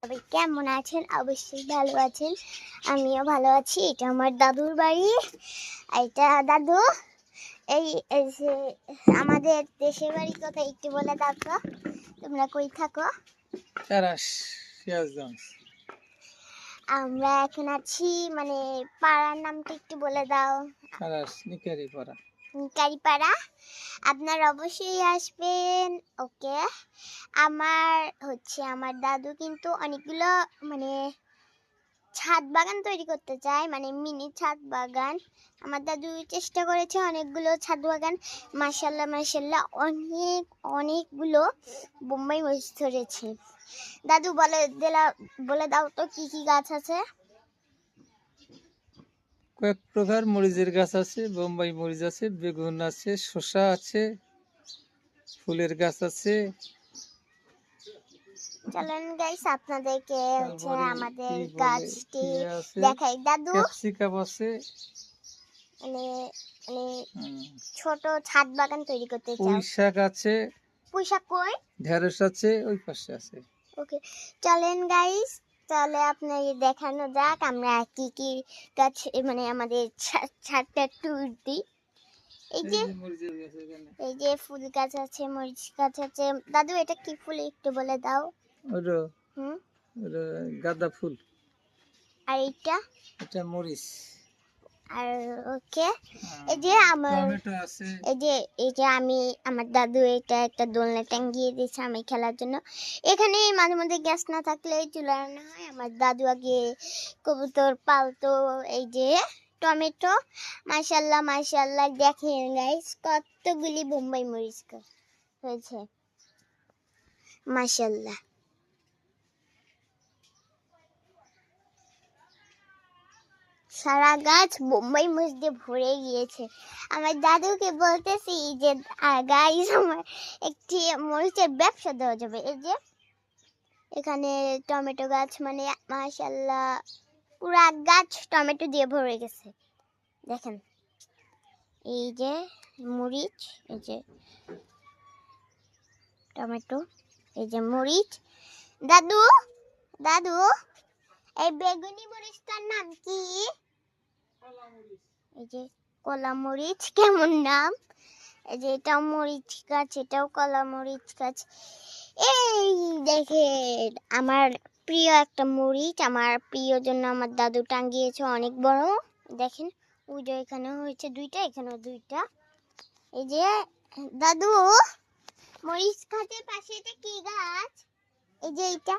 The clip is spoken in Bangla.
সবাই কেমন আছেন? অবশ্যই ভালো আছেন, আমিও ভালো আছি। এটা আমার দাদুর বাড়ি। এটা দাদু, এই এই যে আমাদের দেশের বাড়ি কোথায় একটু বলে দাও তো, তোমরা কই থাকো? আমরা এখন আছি মানে পাড়ার নামটা একটু বলে দাও। নিকারিপাড়া। আপনারা অবশ্যই আসবেন। ওকে, আমার দাদু কিন্তু অনেকগুলো মানে ছাদ বাগান তৈরি করতে চায়, মানে মিনি ছাদ বাগান। আমার দাদু চেষ্টা করেছে অনেকগুলো ছাদ বাগান, মাশাল্লাহ মাশাল্লাহ অনেকগুলো বোম্বাই মরিচ ধরেছে। দাদু বলে দাও তো কি কি গাছ আছে? কয়েক প্রকার মরিচের গাছ আছে, বোম্বাই মরিচ আছে, বেগুন আছে, শসা আছে, ফুলের গাছ আছে। চলেন গাইস আপনাদেরকে আমাদের গাছটি দেখাই। দাদু ক্যাপসিকাম আছে, মানে ছোট ছাদ বাগান তৈরি করতে চাও। পুঁই শাক আছে, পুঁই শাক কই? ঢেঁড়স আছে, ওই পাশে আছে। ওকে, চলেন গাইস তাহলে আপনাকে দেখানো যাক আমরা কি কি গাছ মানে আমাদের ছাদটা ট্যুর দিই। এই যে ফুল গাছ আছে, মরিচ গাছ আছে। দাদু এটা কি ফুল একটু বলে দাও। ওটা গাঁদা ফুল। আর এটা মরিচ। আর ওকে, এই যে আমি আমার দাদু এটা একটা দোলনা টাঙ্গিয়ে দিয়েছে আমি খেলার জন্য। এখানে মাঝে মধ্যে গ্যাস না থাকলে চুলা রান্না হয়। আমার দাদু আগে কবুতর পালতো। এই যে টমেটো, মাশাল্লাহ মাশাল্লাহ দেখেন গাইস কতগুলি বোম্বাই মরিচ হয়েছে, মাশাল্লাহ। সারা গাছ বোম্বাই মরিচ দিয়ে ভরে গিয়েছে। আমার দাদুকে বলতেছি যে গাইস আমার একটি মরিচের ব্যবসা দেওয়া যাবে। এই যে এখানে টমেটো গাছ, মানে মাশাআল্লাহ পুরা গাছ টমেটো দিয়ে ভরে গেছে। দেখেন এই যে মরিচ, এই যে টমেটো, এই যে মরিচ। দাদু দাদু এই বেগুনি মরিচটার নাম কি? এই যে কলা মরিচ। কেমন নাম! এই যে এটাও মরিচ গাছ, এটাও কলা মরিচ গাছ। এই দেখেন আমার প্রিয় একটা মরিচ, আমার প্রিয় জন্য আমার দাদু টাঙ্গিয়েছে অনেক বড়। দেখেন ওই যে এখানে হয়েছে দুইটা, এখানেও দুইটা। এই যে দাদু মরিচ গাছের পাশে এটা কি গাছ? এই যে এইটা